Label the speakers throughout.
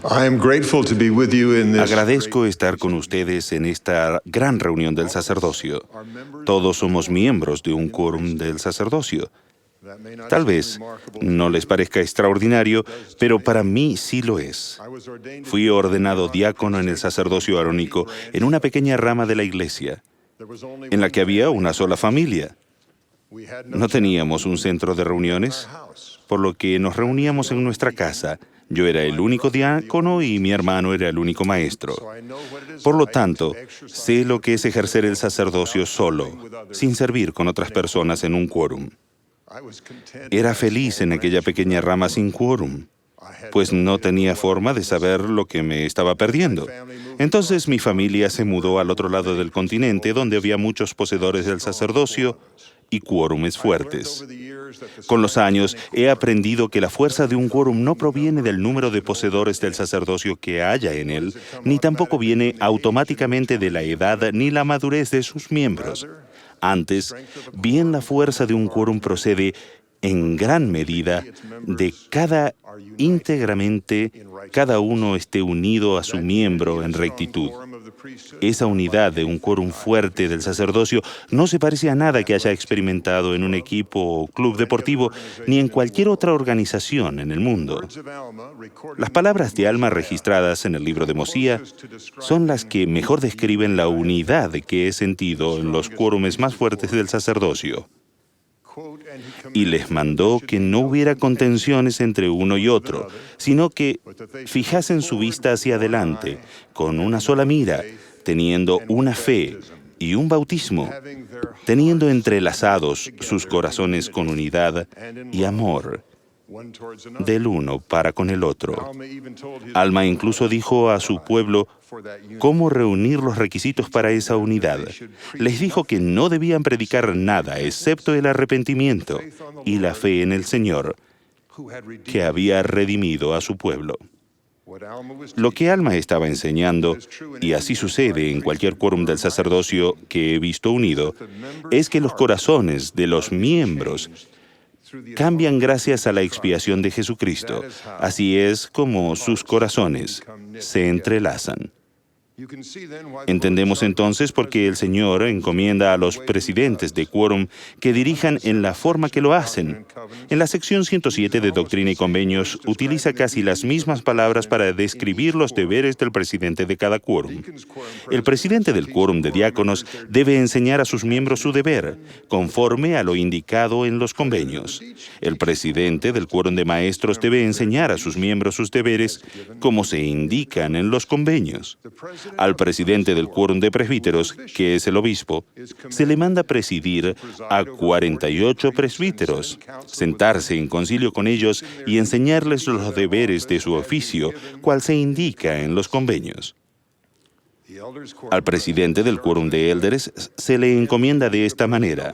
Speaker 1: I am grateful to be with you in this
Speaker 2: Agradezco estar con ustedes en esta gran reunión del sacerdocio. Todos somos miembros de un quórum del sacerdocio. Tal vez no les parezca extraordinario, pero para mí sí lo es. Fui ordenado diácono en el sacerdocio arónico en una pequeña rama de la iglesia, en la que había una sola familia. No teníamos un centro de reuniones, por lo que nos reuníamos en nuestra casa. Yo era el único diácono y mi hermano era el único maestro. Por lo tanto, sé lo que es ejercer el sacerdocio solo, sin servir con otras personas en un quórum. Era feliz en aquella pequeña rama sin quórum, pues no tenía forma de saber lo que me estaba perdiendo. Entonces mi familia se mudó al otro lado del continente, donde había muchos poseedores del sacerdocio y quórumes fuertes. Con los años he aprendido que la fuerza de un quórum no proviene del número de poseedores del sacerdocio que haya en él, ni tampoco viene automáticamente de la edad ni la madurez de sus miembros. Antes, bien la fuerza de un quórum procede en gran medida de íntegramente cada uno esté unido a su miembro en rectitud. Esa unidad de un quórum fuerte del sacerdocio no se parece a nada que haya experimentado en un equipo o club deportivo ni en cualquier otra organización en el mundo. Las palabras de Alma registradas en el libro de Mosía son las que mejor describen la unidad que he sentido en los quórumes más fuertes del sacerdocio. Y les mandó que no hubiera contenciones entre uno y otro, sino que fijasen su vista hacia adelante, con una sola mira, teniendo una fe y un bautismo, teniendo entrelazados sus corazones con unidad y amor del uno para con el otro. Alma incluso dijo a su pueblo cómo reunir los requisitos para esa unidad. Les dijo que no debían predicar nada excepto el arrepentimiento y la fe en el Señor, que había redimido a su pueblo. Lo que Alma estaba enseñando, y así sucede en cualquier quórum del sacerdocio que he visto unido, es que los corazones de los miembros cambian gracias a la expiación de Jesucristo. Así es como sus corazones se entrelazan. Entendemos entonces por qué el Señor encomienda a los presidentes de quórum que dirijan en la forma que lo hacen. En la sección 107 de Doctrina y Convenios utiliza casi las mismas palabras para describir los deberes del presidente de cada quórum. El presidente del quórum de diáconos debe enseñar a sus miembros su deber, conforme a lo indicado en los convenios. El presidente del quórum de maestros debe enseñar a sus miembros sus deberes, como se indican en los convenios. Al presidente del quórum de presbíteros, que es el obispo, se le manda presidir a 48 presbíteros, sentarse en concilio con ellos y enseñarles los deberes de su oficio, cual se indica en los convenios. Al presidente del quórum de élderes se le encomienda de esta manera.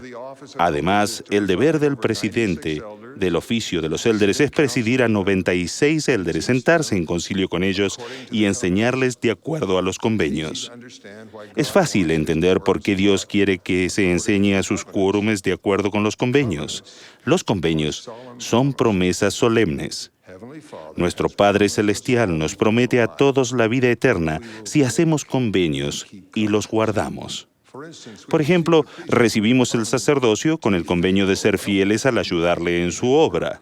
Speaker 2: Además, el deber del presidente del oficio de los élderes es presidir a 96 élderes, sentarse en concilio con ellos y enseñarles de acuerdo a los convenios. Es fácil entender por qué Dios quiere que se enseñe a sus quórumes de acuerdo con los convenios. Los convenios son promesas solemnes. Nuestro Padre Celestial nos promete a todos la vida eterna si hacemos convenios y los guardamos. Por ejemplo, recibimos el sacerdocio con el convenio de ser fieles al ayudarle en su obra.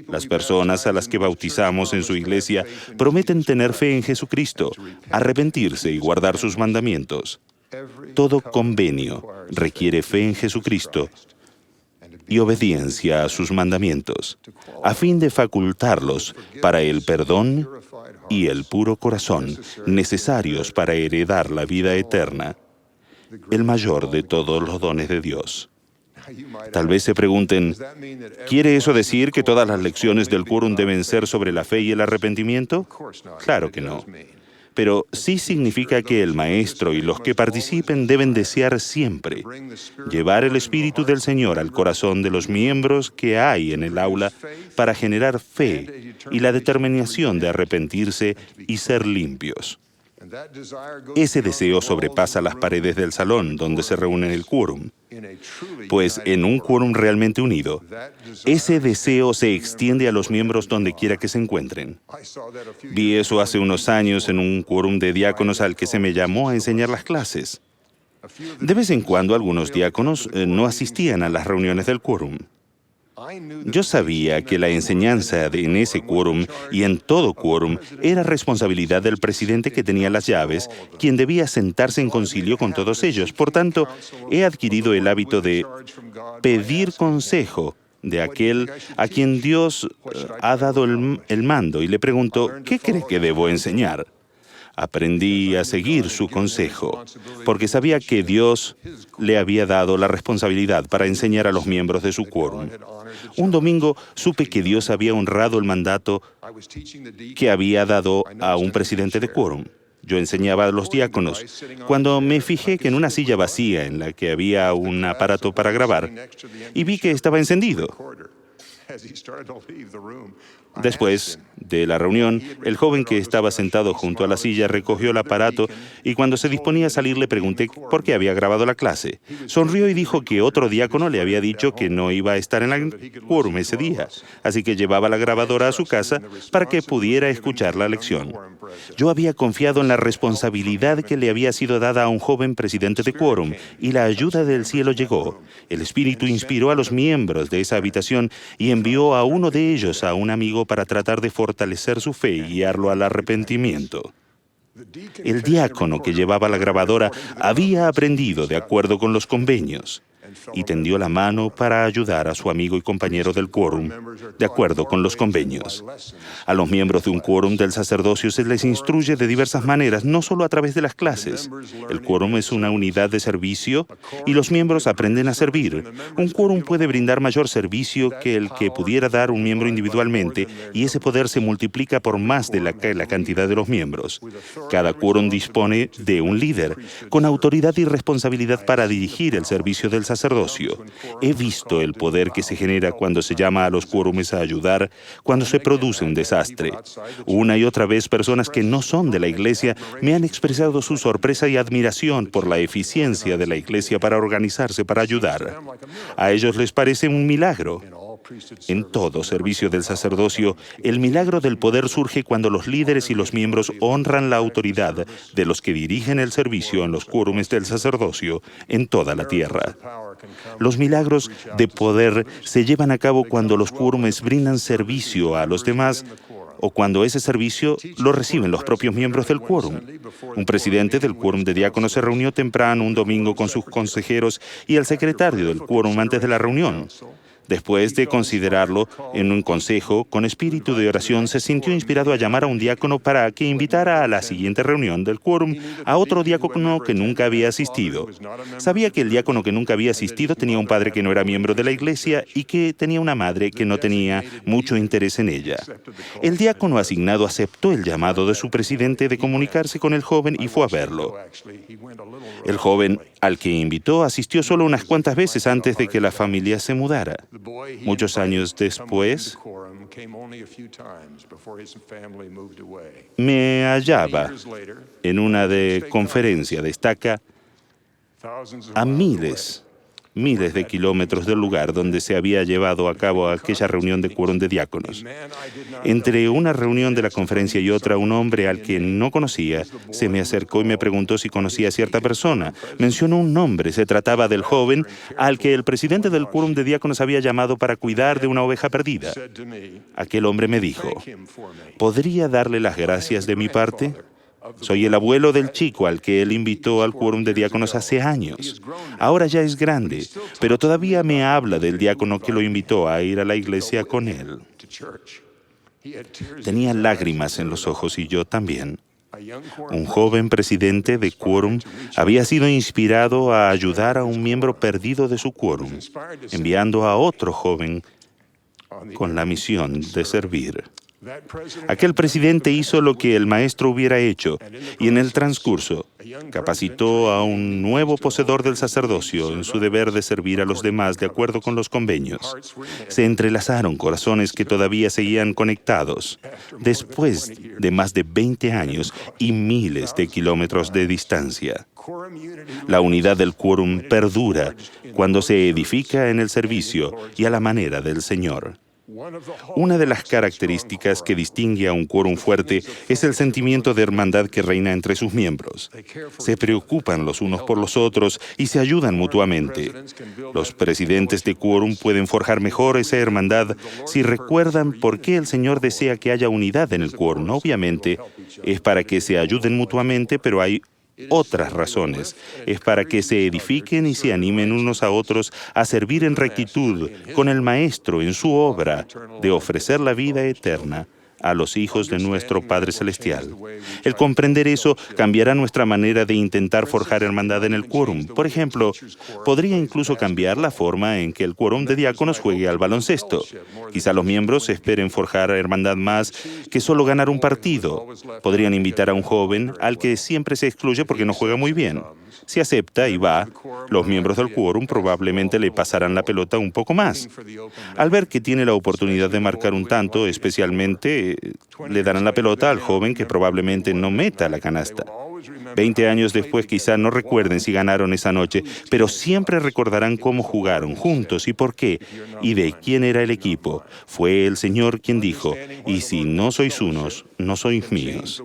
Speaker 2: Las personas a las que bautizamos en su iglesia prometen tener fe en Jesucristo, arrepentirse y guardar sus mandamientos. Todo convenio requiere fe en Jesucristo y obediencia a sus mandamientos, a fin de facultarlos para el perdón y el puro corazón, necesarios para heredar la vida eterna, el mayor de todos los dones de Dios. Tal vez se pregunten, ¿quiere eso decir que todas las lecciones del quórum deben ser sobre la fe y el arrepentimiento? Claro que no. Pero sí significa que el maestro y los que participen deben desear siempre llevar el Espíritu del Señor al corazón de los miembros que hay en el aula para generar fe y la determinación de arrepentirse y ser limpios. Ese deseo sobrepasa las paredes del salón donde se reúne el quórum, pues en un quórum realmente unido, ese deseo se extiende a los miembros donde quiera que se encuentren. Vi eso hace unos años en un quórum de diáconos al que se me llamó a enseñar las clases. De vez en cuando algunos diáconos no asistían a las reuniones del quórum. Yo sabía que la enseñanza en ese quórum y en todo quórum era responsabilidad del presidente que tenía las llaves, quien debía sentarse en concilio con todos ellos. Por tanto, he adquirido el hábito de pedir consejo de aquel a quien Dios ha dado el mando y le pregunto, ¿qué cree que debo enseñar? Aprendí a seguir su consejo, porque sabía que Dios le había dado la responsabilidad para enseñar a los miembros de su quórum. Un domingo supe que Dios había honrado el mandato que había dado a un presidente de quórum. Yo enseñaba a los diáconos, cuando me fijé que en una silla vacía en la que había un aparato para grabar, y vi que estaba encendido. Después de la reunión, el joven que estaba sentado junto a la silla recogió el aparato y cuando se disponía a salir le pregunté por qué había grabado la clase. Sonrió y dijo que otro diácono le había dicho que no iba a estar en el quórum ese día, así que llevaba la grabadora a su casa para que pudiera escuchar la lección. Yo había confiado en la responsabilidad que le había sido dada a un joven presidente de quórum y la ayuda del cielo llegó. El Espíritu inspiró a los miembros de esa habitación y envió a uno de ellos a un amigo para tratar de fortalecer su fe y guiarlo al arrepentimiento. El diácono que llevaba la grabadora había aprendido de acuerdo con los convenios y tendió la mano para ayudar a su amigo y compañero del quórum, de acuerdo con los convenios. A los miembros de un quórum del sacerdocio se les instruye de diversas maneras, no solo a través de las clases. El quórum es una unidad de servicio y los miembros aprenden a servir. Un quórum puede brindar mayor servicio que el que pudiera dar un miembro individualmente, y ese poder se multiplica por más de la cantidad de los miembros. Cada quórum dispone de un líder, con autoridad y responsabilidad para dirigir el servicio del sacerdocio. He visto el poder que se genera cuando se llama a los quórumes a ayudar, cuando se produce un desastre. Una y otra vez personas que no son de la iglesia me han expresado su sorpresa y admiración por la eficiencia de la iglesia para organizarse para ayudar. A ellos les parece un milagro. En todo servicio del sacerdocio, el milagro del poder surge cuando los líderes y los miembros honran la autoridad de los que dirigen el servicio en los quórumes del sacerdocio en toda la tierra. Los milagros de poder se llevan a cabo cuando los quórumes brindan servicio a los demás o cuando ese servicio lo reciben los propios miembros del quórum. Un presidente del quórum de diáconos se reunió temprano un domingo con sus consejeros y el secretario del quórum antes de la reunión. Después de considerarlo en un consejo, con espíritu de oración, se sintió inspirado a llamar a un diácono para que invitara a la siguiente reunión del quórum a otro diácono que nunca había asistido. Sabía que el diácono que nunca había asistido tenía un padre que no era miembro de la iglesia y que tenía una madre que no tenía mucho interés en ella. El diácono asignado aceptó el llamado de su presidente de comunicarse con el joven y fue a verlo. El joven al que invitó asistió solo unas cuantas veces antes de que la familia se mudara. Muchos años después, me hallaba en una conferencia de estaca a miles de kilómetros del lugar donde se había llevado a cabo aquella reunión de quórum de diáconos. Entre una reunión de la conferencia y otra, un hombre al que no conocía se me acercó y me preguntó si conocía a cierta persona. Mencionó un nombre. Se trataba del joven al que el presidente del quórum de diáconos había llamado para cuidar de una oveja perdida. Aquel hombre me dijo, ¿podría darle las gracias de mi parte? Soy el abuelo del chico al que él invitó al quórum de diáconos hace años. Ahora ya es grande, pero todavía me habla del diácono que lo invitó a ir a la iglesia con él. Tenía lágrimas en los ojos y yo también. Un joven presidente de quórum había sido inspirado a ayudar a un miembro perdido de su quórum, enviando a otro joven con la misión de servir. Aquel presidente hizo lo que el maestro hubiera hecho y en el transcurso capacitó a un nuevo poseedor del sacerdocio en su deber de servir a los demás de acuerdo con los convenios. Se entrelazaron corazones que todavía seguían conectados después de más de 20 años y miles de kilómetros de distancia. La unidad del quórum perdura cuando se edifica en el servicio y a la manera del Señor. Una de las características que distingue a un quórum fuerte es el sentimiento de hermandad que reina entre sus miembros. Se preocupan los unos por los otros y se ayudan mutuamente. Los presidentes de quórum pueden forjar mejor esa hermandad si recuerdan por qué el Señor desea que haya unidad en el quórum. Obviamente, es para que se ayuden mutuamente, pero hay otras razones. Es para que se edifiquen y se animen unos a otros a servir en rectitud con el Maestro en su obra de ofrecer la vida eterna a los hijos de nuestro Padre Celestial. El comprender eso cambiará nuestra manera de intentar forjar hermandad en el quórum. Por ejemplo, podría incluso cambiar la forma en que el quórum de diáconos juegue al baloncesto. Quizá los miembros esperen forjar hermandad más que solo ganar un partido. Podrían invitar a un joven al que siempre se excluye porque no juega muy bien. Si acepta y va, los miembros del quórum probablemente le pasarán la pelota un poco más. Al ver que tiene la oportunidad de marcar un tanto, especialmente, le darán la pelota al joven que probablemente no meta la canasta. 20 años después quizá no recuerden si ganaron esa noche, pero siempre recordarán cómo jugaron juntos y por qué, y de quién era el equipo. Fue el Señor quien dijo, y si no sois unos, no sois míos.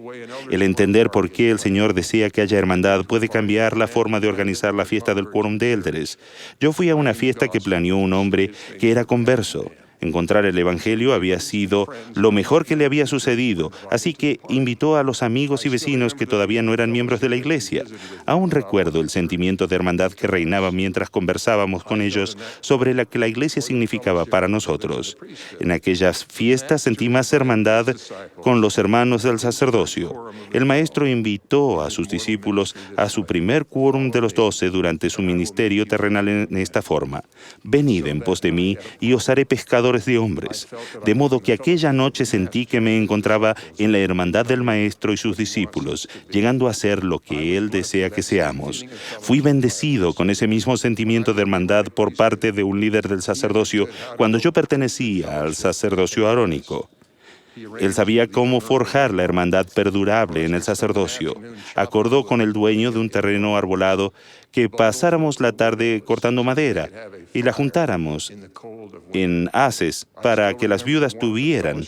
Speaker 2: El entender por qué el Señor desea que haya hermandad puede cambiar la forma de organizar la fiesta del quórum de élderes. Yo fui a una fiesta que planeó un hombre que era converso. Encontrar el Evangelio había sido lo mejor que le había sucedido, así que invitó a los amigos y vecinos que todavía no eran miembros de la iglesia. Aún recuerdo el sentimiento de hermandad que reinaba mientras conversábamos con ellos sobre lo que la iglesia significaba para nosotros. En aquellas fiestas sentí más hermandad con los hermanos del sacerdocio. El maestro invitó a sus discípulos a su primer quórum de los 12 durante su ministerio terrenal en esta forma: venid en pos de mí y os haré pescadores de hombres. De modo que aquella noche sentí que me encontraba en la hermandad del Maestro y sus discípulos, llegando a ser lo que Él desea que seamos. Fui bendecido con ese mismo sentimiento de hermandad por parte de un líder del sacerdocio cuando yo pertenecía al sacerdocio arónico. Él sabía cómo forjar la hermandad perdurable en el sacerdocio. Acordó con el dueño de un terreno arbolado que pasáramos la tarde cortando madera y la juntáramos en haces para que las viudas tuvieran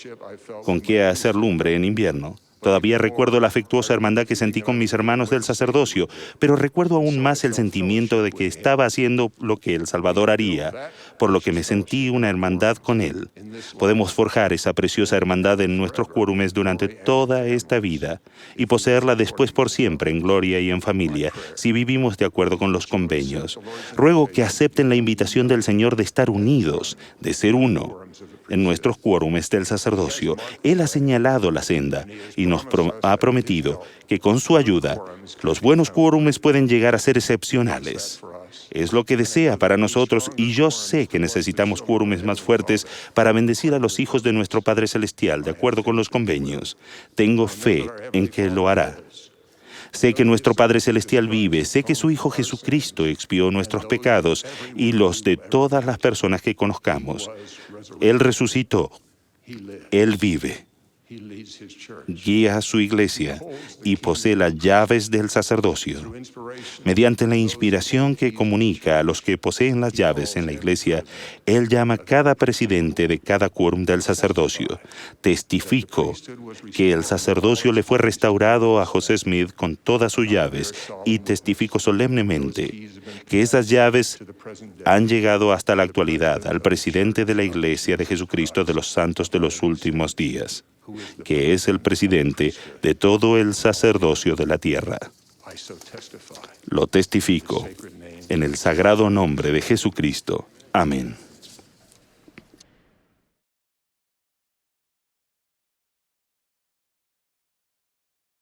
Speaker 2: con qué hacer lumbre en invierno. Todavía recuerdo la afectuosa hermandad que sentí con mis hermanos del sacerdocio, pero recuerdo aún más el sentimiento de que estaba haciendo lo que el Salvador haría, por lo que me sentí una hermandad con Él. Podemos forjar esa preciosa hermandad en nuestros quórumes durante toda esta vida y poseerla después por siempre en gloria y en familia, si vivimos de acuerdo con los convenios. Ruego que acepten la invitación del Señor de estar unidos, de ser uno. En nuestros quórumes del sacerdocio, Él ha señalado la senda y nos ha prometido que con su ayuda, los buenos quórumes pueden llegar a ser excepcionales. Es lo que desea para nosotros y yo sé que necesitamos quórumes más fuertes para bendecir a los hijos de nuestro Padre Celestial, de acuerdo con los convenios. Tengo fe en que lo hará. Sé que nuestro Padre Celestial vive, sé que su Hijo Jesucristo expió nuestros pecados y los de todas las personas que conozcamos. Él resucitó, Él vive, guía a su iglesia y posee las llaves del sacerdocio. Mediante la inspiración que comunica a los que poseen las llaves en la iglesia, Él llama a cada presidente de cada quórum del sacerdocio. Testifico que el sacerdocio le fue restaurado a José Smith con todas sus llaves y testifico solemnemente que esas llaves han llegado hasta la actualidad al presidente de la Iglesia de Jesucristo de los Santos de los Últimos Días, que es el presidente de todo el sacerdocio de la tierra. Lo testifico en el sagrado nombre de Jesucristo. Amén.